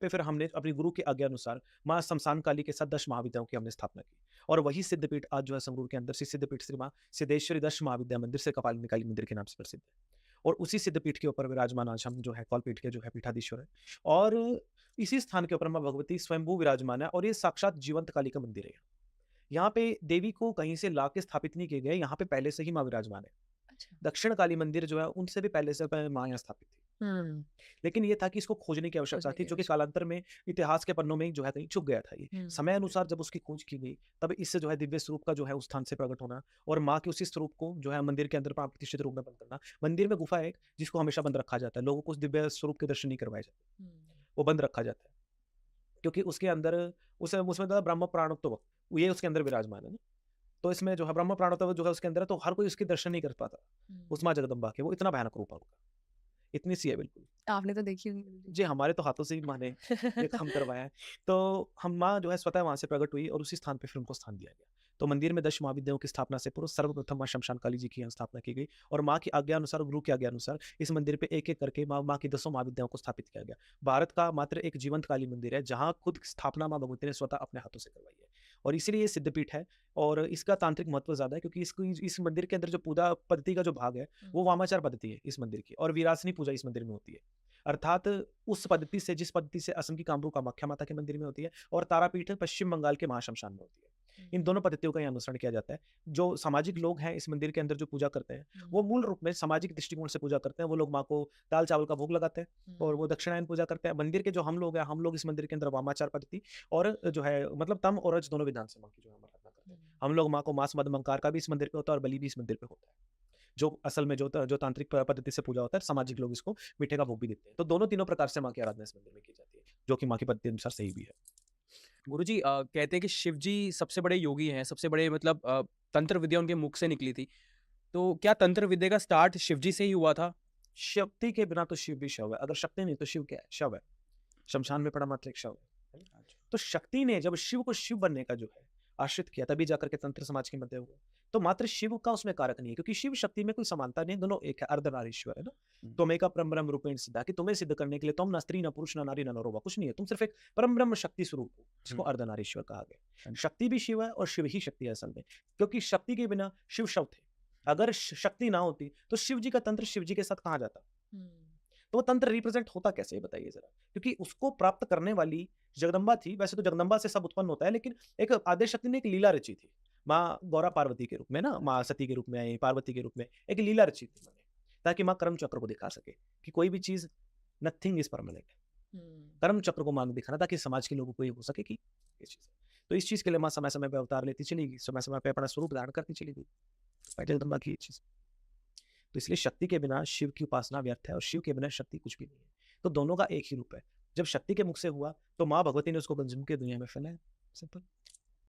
पे फिर हमने अपनी गुरु की आज्ञा अनुसार माँ शमशान काली के साथ 10 महाविद्याओं की हमने स्थापना की। और वही सिद्धपीठ आज जो है संगरूर के अंदर श्री सिद्धपीठ श्री माँ सिद्धेश्वरी 10 महाविद्या मंदिर से कपालिनी काली मंदिर के नाम से प्रसिद्ध है। और उसी सिद्धपीठ के ऊपर विराजमान आज हम जो है कौलपीठ के जो है पीठाधीश्वर है। और इसी स्थान के ऊपर माँ भगवती स्वयंभू विराजमान है और ये साक्षात जीवंत काली का मंदिर है। यहाँ पे देवी को कहीं से ला के स्थापित नहीं किए गए, यहाँ पे पहले से ही माँ विराजमान है। अच्छा। दक्षिण काली मंदिर जो है उनसे भी पहले से माँ यहाँ स्थापित थी। हुँ, लेकिन ये था कि इसको खोजने की आवश्यकता खोजने थी, की जो कि आवश्यकता। कालांतर में इतिहास के पन्नों में जो है कहीं छुप गया था ये। समय हुँ, अनुसार जब उसकी खोज की गई, तब इससे जो है दिव्य स्वरूप का जो है उस स्थान से प्रकट होना और माँ के उसी स्वरूप को जो है मंदिर के अंदर प्राण प्रतिष्ठित रूप में बंद करना। मंदिर में गुफा है एक, जिसको हमेशा बंद रखा जाता है। लोगों को उस दिव्य स्वरूप के दर्शन नहीं करवाए जाते। हुँ, वो बंद रखा जाता है, क्योंकि उसके अंदर उस उसमें तो ब्रह्म प्राणत्व ये उसके अंदर विराजमान है ना। तो इसमें जो है ब्रह्म प्राणत्व जो है उसके अंदर है, तो हर कोई उसके दर्शन नहीं कर पाता, हुँ। उस माँ जगदम्बा के। वो इतना भयानक रूप है उनका, इतनी सी है बिल्कुल। आपने तो देखी होंगी। जी, हमारे तो हाथों से ही माँ ने ये काम करवाया है। तो हम माँ जो है स्वतः वहाँ से प्रकट हुई और उसी स्थान पे फिर उनको स्थान दिया गया। तो मंदिर में 10 महाविद्याओं की स्थापना से पूर्व सर्वप्रथम माँ शमशान काली जी की यहाँ स्थापना की गई और माँ की आज्ञा अनुसार, गुरु की आज्ञा अनुसार इस मंदिर पे एक-एक करके माँ की 10 महाविद्याओं को स्थापित किया गया। भारत का मात्र एक जीवंत काली मंदिर है, जहाँ खुद स्थापना माँ भगवती ने स्वतः अपने हाथों से करवाई है और इसीलिए ये सिद्धपीठ है और इसका तांत्रिक महत्व ज़्यादा है, क्योंकि इसको इस मंदिर के अंदर जो पूजा पद्धति का जो भाग है, हुँ, वो वामाचार पद्धति है इस मंदिर की और वीरासनी पूजा इस मंदिर में होती है। अर्थात उस पद्धति से, जिस पद्धति से असम की कामरूप कामाख्या माता के मंदिर में होती है और तारापीठ पश्चिम बंगाल के महाश्मशान में होती है। हुँ, इन दोनों पद्धतियों का यहाँ अनुसरण किया जाता है। जो सामाजिक लोग हैं इस मंदिर के अंदर जो पूजा करते हैं, हुँ, वो मूल रूप में सामाजिक दृष्टिकोण से पूजा करते हैं। वो लोग माँ को दाल-चावल का भोग लगाते हैं और हुँ, वो दक्षिणायन पूजा करते हैं। मंदिर के जो हम लोग हैं, हम लोग इस मंदिर के अंदर वामाचार पद्धति और जो है मतलब तम और रज दोनों विधान से माँ की जो है हम आराधना करते हुँ, हैं। हम लोग माँ को मांस, मद, मंकार का भी इस मंदिर पे होता है और बलि भी इस मंदिर पे होता है। जो असल में जो तांत्रिक पद्धति से पूजा होता है, सामाजिक लोग इसको मीठे का भोग भी देते हैं। तो दोनों तीनों प्रकार से माँ की आराधना इस मंदिर में की जाती है, जो कि माँ की पद्धति अनुसार सही भी है। गुरुजी कहते हैं कि शिव जी सबसे बड़े योगी हैं, सबसे बड़े मतलब तंत्र विद्या उनके मुख से निकली थी। तो क्या तंत्र विद्या का स्टार्ट शिव जी से ही हुआ था? शक्ति के बिना तो शिव भी शव है, अगर शक्ति नहीं तो शिव क्या है? शव है। शमशान में पड़ा मात्र एक शव है ना? अच्छा। तो शक्ति ने जब शिव को शिव बनने का जो है आश्रित किया, तभी जाकर के तंत्र समाज के मध्य हुए। तो मात्र शिव का उसमें कारक नहीं है, क्योंकि शिव शक्ति में कोई समानता नहीं है, दोनों एक है, अर्धनारीश्वर है ना। हुँ, त्वमेका परम ब्रह्म रूपेण सिद्धा, कि तुम्हें सिद्ध करने के लिए तुम ना स्त्री ना पुरुष ना नारी ना नरोवा, कुछ नहीं है, तुम सिर्फ एक परम ब्रह्म शक्ति स्वरूप हो, जिसको हुँ, अर्धनारीश्वर कहा गया। हुँ, शक्ति भी शिव है और शिव ही शक्ति है असल में, क्योंकि शक्ति के बिना शिव शव थे। अगर शक्ति ना होती तो शिव जी का तंत्र शिव जी के साथ कहाँ जाता? हुँ, तो वो तंत्र रिप्रेजेंट होता कैसे, ये बताइए जरा? क्योंकि उसको प्राप्त करने वाली जगदम्बा थी। वैसे तो जगदम्बा से सब उत्पन्न होता है, लेकिन एक आद्य शक्ति ने एक लीला रची थी। माँ गौरा पार्वती के रूप में ना, माँ सती के रूप में आई, पार्वती के रूप में एक लीला रची थी उन्होंने, ताकि माँ कर्म चक्र को दिखा सके कि कोई भी चीज़ नथिंग इज़ परमानेंट। हुँ। कर्म चक्र को माँ ने दिखाना, ताकि समाज के लोगों को ये हो सके कि ये चीज़ है। तो इस चीज़ के लिए माँ समय-समय पे अवतार लेती चली गई, समय-समय पे अपना स्वरूप धारण करती चली गई। जगदम्बा की ये चीज़। तो इसलिए शक्ति के बिना शिव की उपासना व्यर्थ है और शिव के बिना शक्ति कुछ भी नहीं है। तो दोनों का एक ही रूप है। जब शक्ति के मुख से हुआ, तो माँ भगवती ने उसको कंज्यूम की दुनिया में फैलाया, सिंपल।